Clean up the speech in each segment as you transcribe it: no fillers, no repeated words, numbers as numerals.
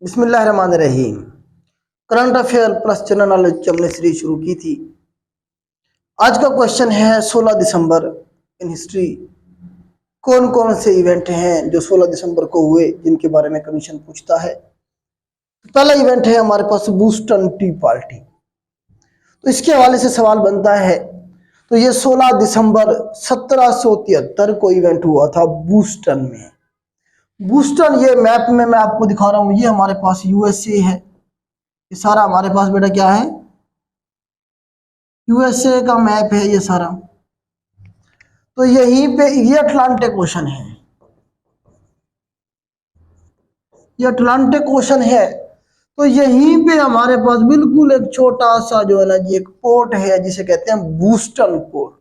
बिस्मिल्लाहिर्रहमानिर्रहीम। Current affair plus general knowledge हमने series शुरू की थी। आज का क्वेश्चन है 16 दिसंबर इन हिस्ट्री कौन कौन से इवेंट हैं जो 16 दिसंबर को हुए जिनके बारे में कमीशन पूछता है। तो पहला इवेंट है हमारे पास बूस्टन टी पार्टी। तो इसके हवाले से सवाल बनता है, तो ये 16 दिसंबर 1773 को इवेंट हुआ था बूस्टन में। बूस्टन, ये मैप में मैं आपको दिखा रहा हूं, ये हमारे पास यूएसए है। ये सारा हमारे पास बेटा क्या है, यूएसए का मैप है ये सारा। तो यहीं पे ये अटलांटिक ओशन है, ये अटलांटिक ओशन है। तो यहीं पे हमारे पास बिल्कुल एक छोटा सा जो है ना जी एक पोर्ट है जिसे कहते हैं बूस्टन पोर्ट।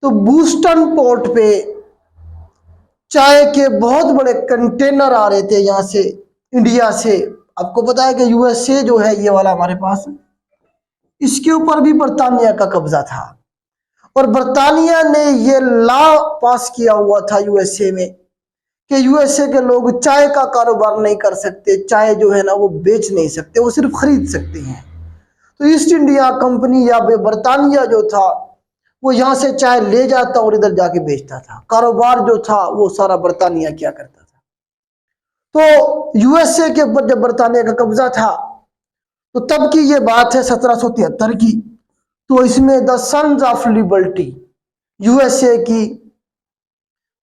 तो बूस्टन पोर्ट पे चाय के बहुत बड़े कंटेनर आ रहे थे यहाँ से, इंडिया से। आपको पता है कि यूएसए जो है ये वाला हमारे पास, इसके ऊपर भी बर्तानिया का कब्जा था और बर्तानिया ने ये लॉ पास किया हुआ था यूएसए में कि यूएसए के लोग चाय का कारोबार नहीं कर सकते, चाय जो है ना वो बेच नहीं सकते, वो सिर्फ खरीद सकते हैं। तो ईस्ट इंडिया कंपनी या बर्तानिया जो था वो यहाँ से चाय ले जाता और इधर जाके बेचता था। कारोबार जो था वो सारा बर्तानिया किया करता था। तो यूएसए के ऊपर जब बर्तानिया का कब्जा था, तो तब की ये बात है 1773 की। तो इसमें the Sons of Liberty, USA की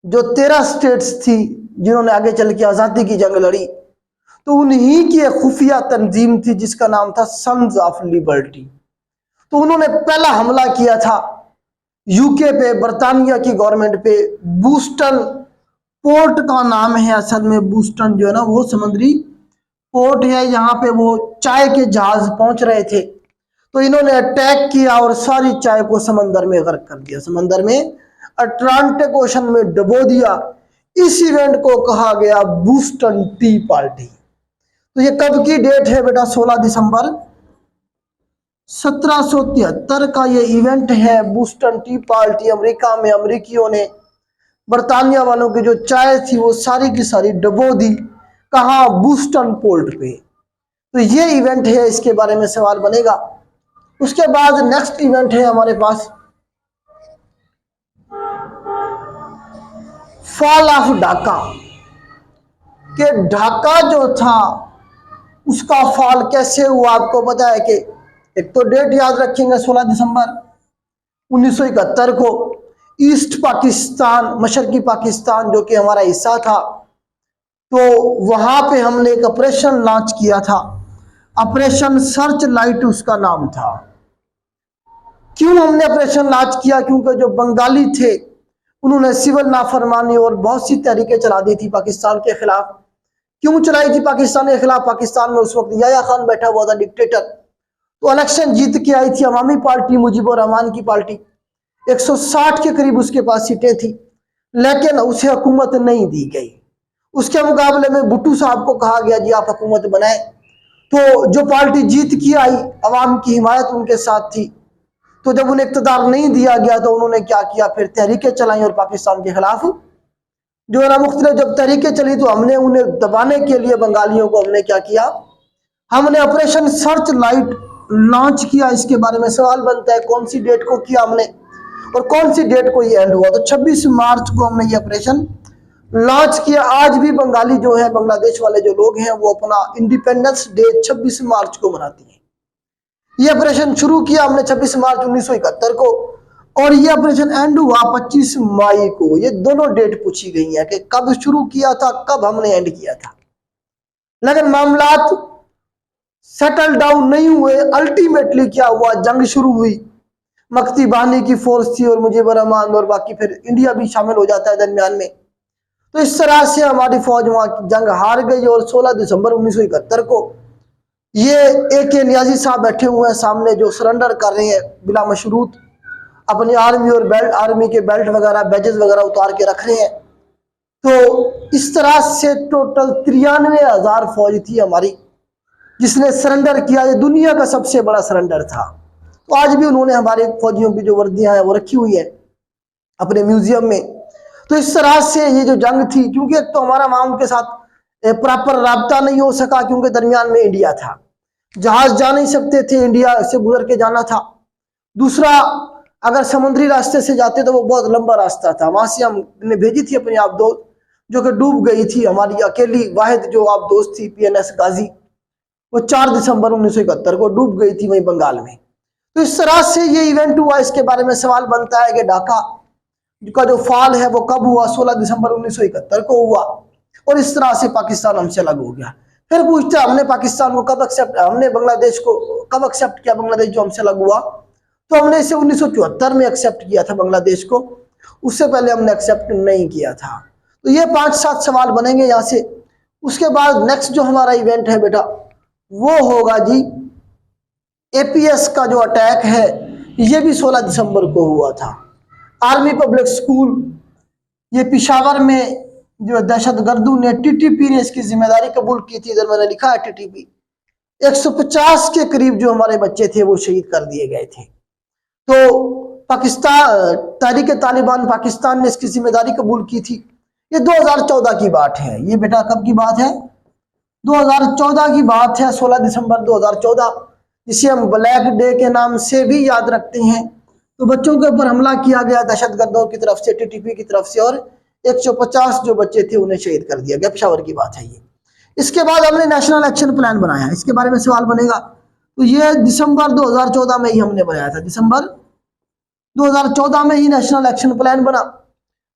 जो 13 स्टेट्स थी जिन्होंने आगे चल के आजादी की जंग लड़ी, तो उन्हीं की एक खुफिया तंजीम थी जिसका नाम था सन्स ऑफ लिबर्टी। तो उन्होंने पहला हमला किया था यूके पे, बर्तानिया की गवर्नमेंट पे। बूस्टन पोर्ट का नाम है असल में, बूस्टन जो है ना वो समुद्री पोर्ट है। यहाँ पे वो चाय के जहाज पहुंच रहे थे, तो इन्होंने अटैक किया और सारी चाय को समंदर में गर्क कर दिया, समंदर में अटलांटिक ओशन में डुबो दिया। इस इवेंट को कहा गया बूस्टन टी पार्टी। तो ये कब की डेट है बेटा, 16 दिसंबर 1773 का ये इवेंट है बूस्टन टी पार्टी। अमेरिका में अमेरिकियों ने बर्तानिया वालों की जो चाय थी वो सारी की सारी डुबो दी। कहाँ, बूस्टन पोर्ट पे। तो ये इवेंट है, इसके बारे में सवाल बनेगा। उसके बाद नेक्स्ट इवेंट है हमारे पास फॉल ऑफ ढाका। कि ढाका जो था उसका फॉल कैसे हुआ, आपको पता है कि एक तो डेट याद रखेंगे 16 दिसंबर 1971 को ईस्ट पाकिस्तान, मशरकी पाकिस्तान जो कि हमारा हिस्सा था, तो वहां पे हमने एक ऑपरेशन लॉन्च किया था, ऑपरेशन सर्च लाइट उसका नाम था। क्यों हमने ऑपरेशन लॉन्च किया, क्योंकि जो बंगाली थे उन्होंने सिविल नाफरमानी और बहुत सी तहरीकें चला दी थी पाकिस्तान के खिलाफ। क्यों चलाई थी पाकिस्तान के खिलाफ? पाकिस्तान में उस वक्त याया खान बैठा हुआ था, डिक्टेटर। तो इलेक्शन जीत के आई थी अवामी पार्टी, मुजीबुर रहमान की पार्टी। 160 के करीब उसके पास सीटें थी, लेकिन उसे हुकूमत नहीं दी गई। उसके मुकाबले में भुट्टो साहब को कहा गया जी आप हुकूमत बनाए। तो जो पार्टी जीत के आई, अवाम की हिमायत उनके साथ थी। तो जब उन्हें इक़्तिदार नहीं दिया गया तो उन्होंने क्या किया, फिर तहरीकें चलाई और पाकिस्तान के खिलाफ जो है ना मुख्तलिफ जब तहरीकें चली, तो हमने उन्हें दबाने के लिए बंगालियों को हमने क्या किया, हमने ऑपरेशन सर्च लाइट लॉन्च किया। इसके बारे में सवाल बनता है कौन सी डेट को किया हमने और कौन सी डेट को ये एंड हुआ। तो 26 मार्च को हमने ये ऑपरेशन लॉन्च किया। आज भी बंगाली जो है, बांग्लादेश वाले जो लोग हैं, वो अपना इंडिपेंडेंस डे 26 मार्च को मनाती हैं। ये ऑपरेशन शुरू किया हमने 26 मार्च 1971 को और ये ऑपरेशन एंड हुआ 25 मई को। ये दोनों डेट पूछी गई है कि कब शुरू किया था, कब हमने एंड किया था। लेकिन मामलात सेटल डाउन नहीं हुए। अल्टीमेटली क्या हुआ, जंग शुरू हुई। मक्ती बानी की फोर्स थी और मुजीबुर रहमान और बाकी फिर इंडिया भी शामिल हो जाता है दरमियान में। तो इस तरह से हमारी फौज वहां जंग हार गई और 16 दिसंबर 1971 को ये AK नियाजी साहब बैठे हुए हैं सामने, जो सरेंडर कर रहे हैं बिला मशरूत, अपनी आर्मी और आर्मी के बेल्ट वगैरह, बैजेस वगैरह उतार के रख रहे हैं। तो इस तरह से टोटल 93,000 फौज थी हमारी जिसने सरेंडर किया। ये दुनिया का सबसे बड़ा सरेंडर था। तो आज भी उन्होंने हमारे फौजियों की जो वर्दियां हैं वो रखी हुई है अपने म्यूजियम में। तो इस तरह से ये जो जंग थी, क्योंकि एक तो हमारा वहां उनके साथ प्रॉपर राब्ता नहीं हो सका क्योंकि दरमियान में इंडिया था, जहाज जा नहीं सकते थे, इंडिया से गुजर के जाना था। दूसरा, अगर समुद्री रास्ते से जाते तो वो बहुत लंबा रास्ता था। वहां से हमने भेजी थी अपनी आप दोस्त जो कि डूब गई थी, हमारी अकेली वाहिद जो आप दोस्त थी PNS गाजी, वो 4 दिसंबर 1971 को डूब गई थी वहीं बंगाल में। तो इस तरह से ये इवेंट हुआ। इसके बारे में सवाल बनता है कि ढाका का जो फॉल है वो कब हुआ? 16 दिसंबर 1971 को हुआ और इस तरह से पाकिस्तान हमसे अलग हो गया। फिर पूछते हमने पाकिस्तान को कब एक्सेप्ट, हमने बांग्लादेश को कब एक्सेप्ट किया? बांग्लादेश जो हमसे अलग हुआ तो हमने इसे 1974 में एक्सेप्ट किया था बांग्लादेश को, उससे पहले हमने एक्सेप्ट नहीं किया था। तो ये 5-7 सवाल बनेंगे यहाँ से। उसके बाद नेक्स्ट जो हमारा इवेंट है बेटा वो होगा जी APS का जो अटैक है, ये भी 16 दिसंबर को हुआ था। आर्मी पब्लिक स्कूल, ये पिशावर में जो दहशतगर्दों ने, TTP ने इसकी जिम्मेदारी कबूल की थी। इधर मैंने लिखा है TTP। 150 के करीब जो हमारे बच्चे थे वो शहीद कर दिए गए थे। तो पाकिस्तान, तहरीक तालिबान पाकिस्तान ने इसकी जिम्मेदारी कबूल की थी। ये 2014 की बात है। ये बेटा कब की बात है? 2014 की बात है, 16 दिसंबर 2014, जिसे हम ब्लैक डे के नाम से भी याद रखते हैं। तो बच्चों के ऊपर हमला किया गया दहशतगर्दों की तरफ से, TTP की तरफ से, और 150 जो बच्चे थे उन्हें शहीद कर दिया गया। पेशावर की बात है ये। इसके बाद हमने नेशनल एक्शन प्लान बनाया, इसके बारे में सवाल बनेगा। तो ये दिसंबर 2014 में ही हमने बनाया था, दिसंबर 2014 में ही नेशनल एक्शन प्लान बना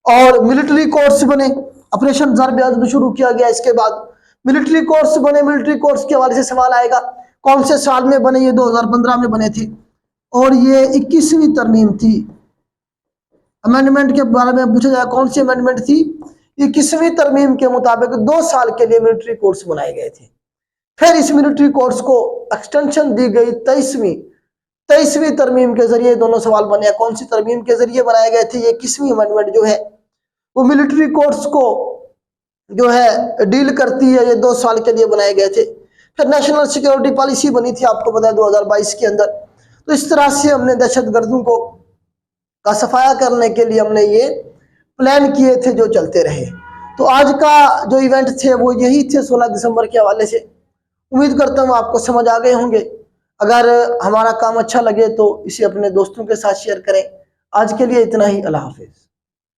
और मिलिट्री कोर्स बने। ऑपरेशन ज़र्ब-ए-अज़ब शुरू किया गया। इसके बाद मिलिट्री कोर्स बने। मिलिट्री कोर्स के हवाले से सवाल आएगा, कौन से साल में बने? ये 2015 में बने थे और ये 21वीं तरमीम थी। अमेंडमेंट के बारे में पूछा जाए कौन सी अमेंडमेंट थी? 21वीं तरमीम के मुताबिक 2 साल के लिए मिलिट्री कोर्स बनाए गए थे। फिर इस मिलिट्री कोर्स को एक्सटेंशन दी गई 23वीं तरमीम के जरिए। दोनों सवाल बने, कौन सी तरमीम के जरिए बनाए गए थे? ये 21वीं अमेंडमेंट जो है वो मिलिट्री कोर्स को जो है डील करती है। ये 2 साल के लिए बनाए गए थे। फिर नेशनल सिक्योरिटी पॉलिसी बनी थी, आपको पता है, 2022 के अंदर। तो इस तरह से हमने दहशतगर्दों को का सफाया करने के लिए हमने ये प्लान किए थे जो चलते रहे। तो आज का जो इवेंट थे वो यही थे 16 दिसंबर के हवाले से। उम्मीद करता हूँ आपको समझ आ गए होंगे। अगर हमारा काम अच्छा लगे तो इसे अपने दोस्तों के साथ शेयर करें। आज के लिए इतना ही। अल्लाह हाफिज।